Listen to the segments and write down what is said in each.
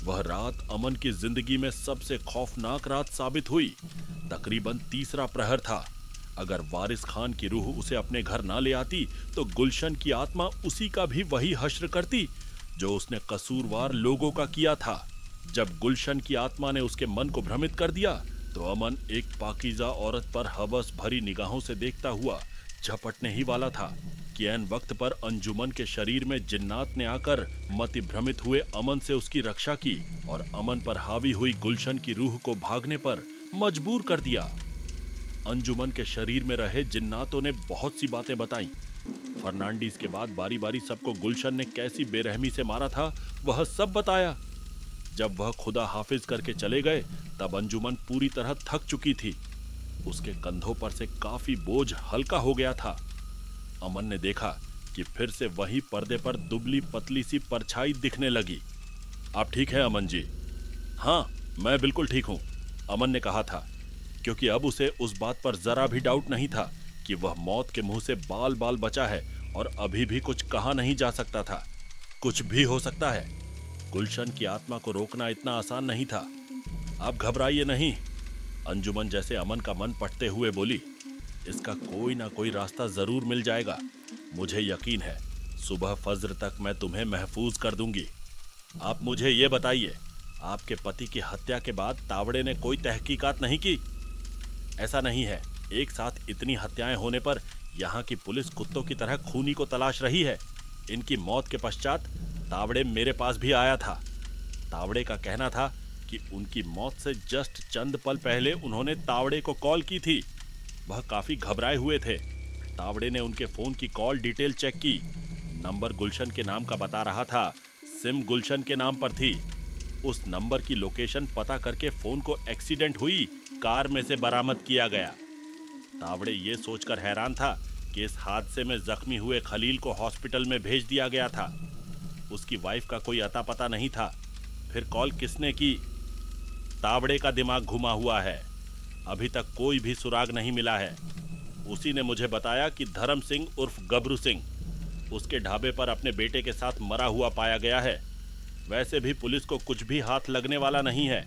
वह रात अमन की जिंदगी में सबसे खौफनाक रात साबित हुई। तकरीबन तीसरा प्रहर था। अगर वारिस खान की रूह उसे अपने घर ना ले आती तो गुलशन की आत्मा उसी का भी वही हश्र करती जो उसने कसूरवार लोगों का किया था। जब गुलशन की आत्मा ने उसके मन को भ्रमित कर दिया तो अमन एक पाकीज़ा औरत पर हवस भरी निगाहों से देखता हुआ झपटने ही वाला था कि ऐन वक्त पर अंजुमन के शरीर में जिन्नात ने आकर मति भ्रमित हुए अमन से उसकी रक्षा की और अमन पर हावी हुई गुलशन की रूह को भागने पर मजबूर कर दिया। अंजुमन के शरीर में रहे जिन्नातों ने बहुत सी बातें बताई। फर्नांडीज के बाद बारी बारी सबको गुलशन ने कैसी बेरहमी से मारा था वह सब बताया। जब वह खुदा हाफिज करके चले गए तब अंजुमन पूरी तरह थक चुकी थी। उसके कंधों पर से काफी बोझ हल्का हो गया था। अमन ने देखा कि फिर से वही पर्दे पर दुबली पतली सी परछाई दिखने लगी। आप ठीक है अमन जी? हाँ, मैं बिल्कुल ठीक हूं, अमन ने कहा था, क्योंकि अब उसे उस बात पर जरा भी डाउट नहीं था कि वह मौत के मुंह से बाल बाल बचा है और अभी भी कुछ कहा नहीं जा सकता था। कुछ भी हो सकता है। गुलशन की आत्मा को रोकना इतना आसान नहीं था। आप घबराइए नहीं, अंजुमन जैसे अमन का मन पटते हुए बोली। इसका कोई ना कोई रास्ता जरूर मिल जाएगा। मुझे यकीन है सुबह फज्र तक मैं तुम्हें महफूज कर दूंगी। आप मुझे ये बताइए, आपके पति की हत्या के बाद तावड़े ने कोई तहकीकात नहीं की? ऐसा नहीं है। एक साथ इतनी हत्याएं होने पर यहाँ की पुलिस कुत्तों की तरह खूनी को तलाश रही है। इनकी मौत के पश्चात तावड़े मेरे पास भी आया था। तावड़े का कहना था कि उनकी मौत से जस्ट चंद पल पहले उन्होंने तावड़े को कॉल की थी। वह काफी घबराए हुए थे। तावड़े ने उनके फोन की कॉल डिटेल चेक की। नंबर गुलशन के नाम का बता रहा था। सिम गुलशन के नाम पर थी। उस नंबर की लोकेशन पता करके फोन को एक्सीडेंट हुई कार में से बरामद किया गया। तावड़े ये सोचकर हैरान था कि इस हादसे में जख्मी हुए खलील को हॉस्पिटल में भेज दिया गया था। उसकी वाइफ का कोई अता पता नहीं था। फिर कॉल किसने की? तावड़े का दिमाग घुमा हुआ है। अभी तक कोई भी सुराग नहीं मिला है। उसी ने मुझे बताया कि धर्म सिंह उर्फ गबरू सिंह उसके ढाबे पर अपने बेटे के साथ मरा हुआ पाया गया है। वैसे भी पुलिस को कुछ भी हाथ लगने वाला नहीं है।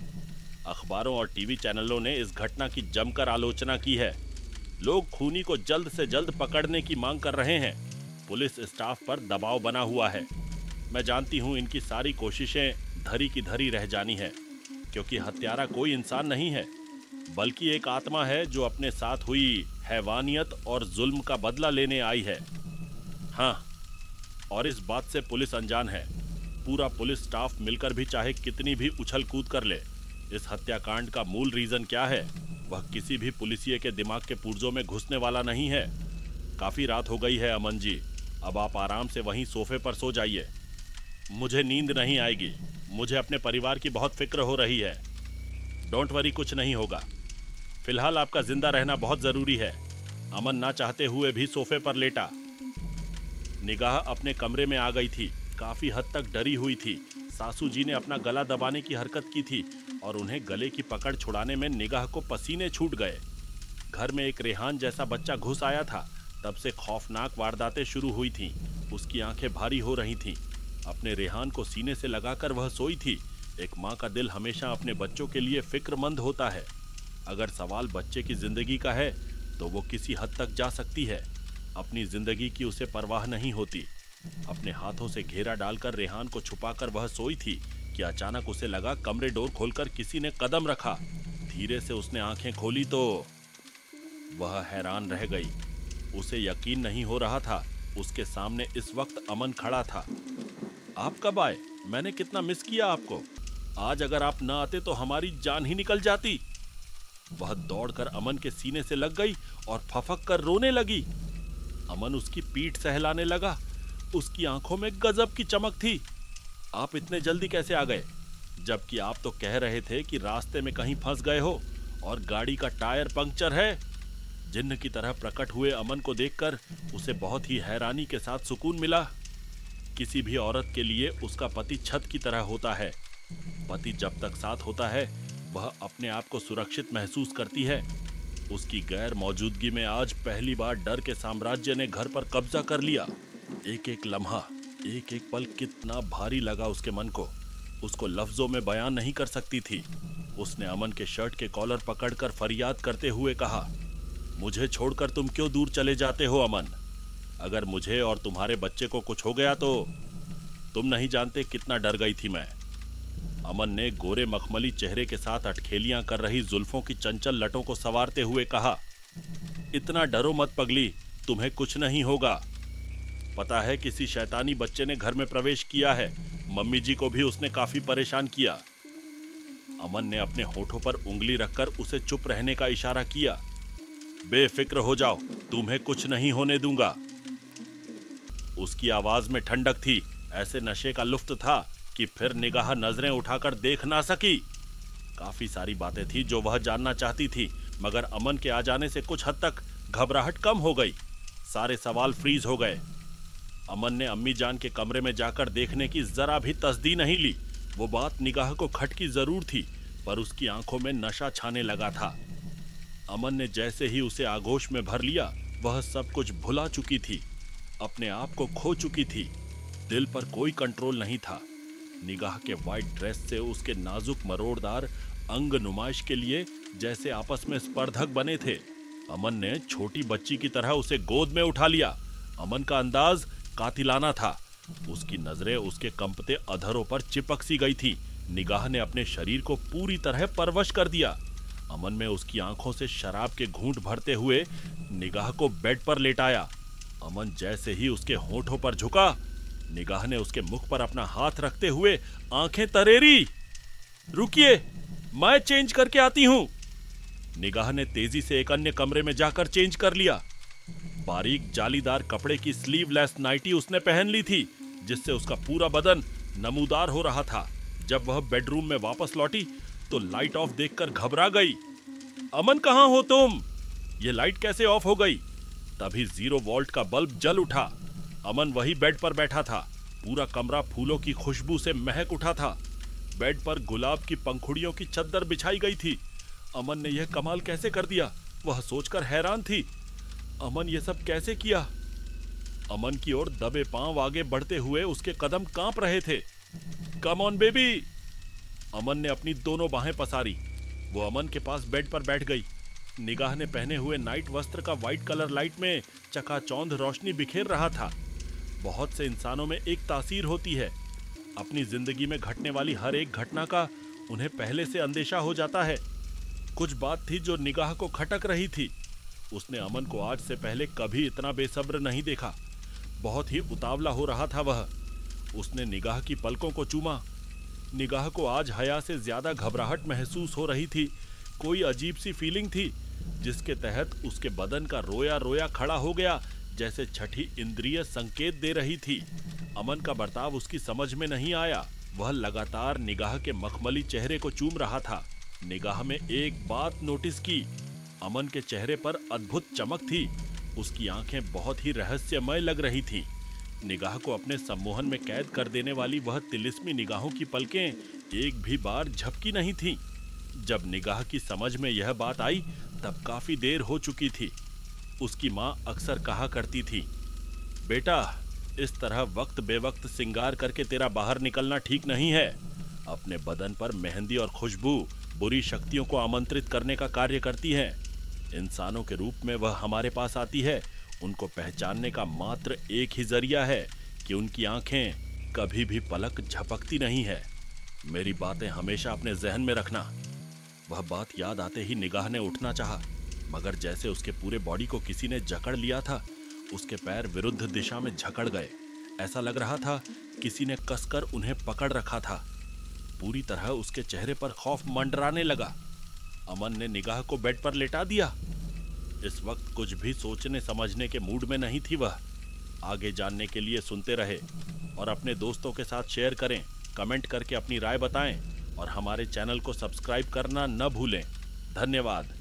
अखबारों और टीवी चैनलों ने इस घटना की जमकर आलोचना की है। लोग खूनी को जल्द से जल्द पकड़ने की मांग कर रहे हैं। पुलिस स्टाफ पर दबाव बना हुआ है। मैं जानती हूं इनकी सारी कोशिशें धरी की धरी रह जानी है, क्योंकि हत्यारा कोई इंसान नहीं है बल्कि एक आत्मा है जो अपने साथ हुई हैवानियत और जुल्म का बदला लेने आई है। हाँ, और इस बात से पुलिस अनजान है। पूरा पुलिस स्टाफ मिलकर भी चाहे कितनी भी उछल कूद कर ले, इस हत्याकांड का मूल रीजन क्या है वह किसी भी पुलिसिये के दिमाग के पुर्जों में घुसने वाला नहीं है। काफी रात हो गई है अमन जी, अब आप आराम से वहीं सोफे पर सो जाइए। मुझे नींद नहीं आएगी। मुझे अपने परिवार की बहुत फिक्र हो रही है। डोंट वरी, कुछ नहीं होगा। फिलहाल आपका जिंदा रहना बहुत जरूरी है। अमन ना चाहते हुए भी सोफे पर लेटा। निगाह अपने कमरे में आ गई थी। काफी हद तक डरी हुई थी। सासू जी ने अपना गला दबाने की हरकत की थी और उन्हें गले की पकड़ छुड़ाने में निगाह को पसीने छूट गए। घर में एक रेहान जैसा बच्चा घुस आया था। तब से खौफनाक वारदातें शुरू हुई थीं। उसकी आंखें भारी हो रही थीं। अपने रेहान को सीने से लगाकर वह सोई थी। एक माँ का दिल हमेशा अपने बच्चों के लिए फिक्रमंद होता है। अगर सवाल बच्चे की जिंदगी का है तो वो किसी हद तक जा सकती है। अपनी जिंदगी की उसे परवाह नहीं होती। अपने हाथों से घेरा डालकर रेहान को छुपाकर वह सोई थी कि अचानक उसे लगा कमरे डोर खोलकर किसी ने कदम रखा। धीरे से उसने आंखें खोली तो वह हैरान रह गई। उसे यकीन नहीं हो रहा था उसके सामने इस वक्त अमन खड़ा था। आप कब आए? मैंने कितना मिस किया आपको। आज अगर आप न आते तो हमारी जान ही निकल जाती। वह दौड़कर अमन के सीने से लग गई और फफक कर रोने लगी। अमन उसकी पीठ सहलाने लगा। उसकी आंखों में गजब की चमक थी। आप इतने जल्दी कैसे आ गए? जबकि आप तो कह रहे थे कि रास्ते में कहीं फंस गए हो और गाड़ी का टायर पंक्चर है। जिन्न की तरह प्रकट हुए अमन को देखकर उसे बहुत ही हैरानी के साथ सुकून मिला। किसी भी औरत के लिए उसका पति छत की तरह होता है। पति जब तक साथ होता है वह अपने आप को सुरक्षित महसूस करती है। उसकी गैर मौजूदगी में आज पहली बार डर के साम्राज्य ने घर पर कब्जा कर लिया। एक एक लम्हा, एक एक पल कितना भारी लगा उसके मन को। उसको लफ्जों में बयान नहीं कर सकती थी। उसने अमन के शर्ट के कॉलर पकड़कर फरियाद करते हुए कहा, मुझे छोड़कर तुम क्यों दूर चले जाते हो अमन? अगर मुझे और तुम्हारे बच्चे को कुछ हो गया तो तुम नहीं जानते कितना डर गई थी मैं। अमन ने गोरे मखमली चेहरे के साथ अटखेलियां कर रही जुल्फों की चंचल लटों को संवारते हुए कहा, इतना डरो मत पगली, तुम्हें कुछ नहीं होगा। पता है किसी शैतानी बच्चे ने घर में प्रवेश किया है, मम्मी जी को भी उसने काफी परेशान किया। अमन ने अपने होठों पर उंगली रखकर उसे चुप रहने का इशारा किया। बेफिक्र हो जाओ, तुम्हें कुछ नहीं होने दूंगा। उसकी आवाज में ठंडक थी, ऐसे नशे का लुफ्त था कि फिर निगाह नजरें उठाकर देख ना सकी। काफी सारी बातें थी जो वह जानना चाहती थी, मगर अमन के आ जाने से कुछ हद तक घबराहट कम हो गई। सारे सवाल फ्रीज हो गए। अमन ने अम्मी जान के कमरे में जाकर देखने की जरा भी तसदी नहीं ली। वो बात निगाह को खटकी जरूर थी, पर उसकी आंखों में नशा छाने लगा था। अमन ने जैसे ही उसे आगोश में भर लिया, वह सब कुछ भुला चुकी थी, अपने आप को खो चुकी थी। दिल पर कोई कंट्रोल नहीं था। निगाह के वाइट ड्रेस से उसके नाजुक मरोड़दार अंग नुमाइश के लिए जैसे आपस में स्पर्धक बने थे। अमन ने छोटी बच्ची की तरह उसे गोद में उठा लिया। अमन का अंदाज कातिलाना था। उसकी नजरें उसके कंपते अधरों पर चिपक सी गई थी। निगाह ने अपने शरीर को पूरी तरह परवश कर दिया। अमन में उसकी आंखों से शराब के घूंट भरते हुए निगाह को बेड पर लेटाया। अमन जैसे ही उसके होठों पर झुका, निगाह ने उसके मुख पर अपना हाथ रखते हुए आंखें तरेरी। रुकिए, मैं चेंज करके आती हूं। निगाह ने तेजी से एक अन्य कमरे में जाकर चेंज कर लिया। बारीक जालीदार कपड़े की स्लीवलेस नाइटी उसने पहन ली थी, जिससे उसका पूरा बदन नमूदार हो रहा था। जब वह बेडरूम में वापस लौटी तो लाइट ऑफ देखकर घबरा गई। अमन, कहां हो तुम? ये लाइट कैसे ऑफ हो गई? तभी 0 वोल्ट का बल्ब जल उठा। अमन वही बेड पर बैठा था। पूरा कमरा फूलों की खुशबू से महक उठा था। बेड पर गुलाब की पंखुड़ियों की चद्दर बिछाई गई थी। अमन ने यह कमाल कैसे कर दिया, वह सोचकर हैरान थी। अमन ये सब कैसे किया? अमन की ओर दबे पांव आगे बढ़ते हुए उसके कदम कांप रहे थे। Come on baby. अमन ने अपनी दोनों बाहें पसारी। वो अमन के पास बेड पर बैठ गई। निगाह ने पहने हुए नाइट वस्त्र का व्हाइट कलर लाइट में चकाचौंध रोशनी बिखेर रहा था। बहुत से इंसानों में एक तासीर होती है, अपनी जिंदगी में घटने वाली हर एक घटना का उन्हें पहले से अंदेशा हो जाता है। कुछ बात थी जो निगाह को खटक रही थी। उसने अमन को आज से पहले कभी इतना बेसब्र नहीं देखा। बहुत ही उतावला हो रहा था वह। उसने निगाह की पलकों को चूमा। निगाह को आज हया से ज्यादा घबराहट महसूस हो रही थी। कोई अजीब सी फीलिंग थी, जिसके तहत उसके बदन का रोया रोया खड़ा हो गया, जैसे छठी इंद्रिय संकेत दे रही थी। अमन का बर्ताव उसकी समझ में नहीं आया। वह लगातार निगाह के मखमली चेहरे को चूम रहा था। निगाह में एक बात नोटिस की, अमन के चेहरे पर अद्भुत चमक थी। उसकी आंखें बहुत ही रहस्यमय लग रही थी। निगाह को अपने सम्मोहन में कैद कर देने वाली वह तिलिस्मी निगाहों की पलकें एक भी बार झपकी नहीं थीं। जब निगाह की समझ में यह बात आई, तब काफी देर हो चुकी थी। उसकी माँ अक्सर कहा करती थी, बेटा, इस तरह वक्त बेवक्त सिंगार करके तेरा बाहर निकलना ठीक नहीं है। अपने बदन पर मेहंदी और खुशबू बुरी शक्तियों को आमंत्रित करने का कार्य करती है। इंसानों के रूप में वह हमारे पास आती है। उनको पहचानने का मात्र एक ही जरिया है कि उनकी आंखें कभी भी पलक झपकती नहीं है। मेरी बातें हमेशा अपने जहन में रखना। वह बात याद आते ही निगाह ने उठना चाहा, मगर जैसे उसके पूरे बॉडी को किसी ने जकड़ लिया था। उसके पैर विरुद्ध दिशा में झकड़ गए। ऐसा लग रहा था किसी ने कसकर उन्हें पकड़ रखा था। पूरी तरह उसके चेहरे पर खौफ मंडराने लगा। अमन ने निगाह को बेड पर लेटा दिया। इस वक्त कुछ भी सोचने समझने के मूड में नहीं थी वह। आगे जानने के लिए सुनते रहे और अपने दोस्तों के साथ शेयर करें, कमेंट करके अपनी राय बताएं और हमारे चैनल को सब्सक्राइब करना न भूलें। धन्यवाद।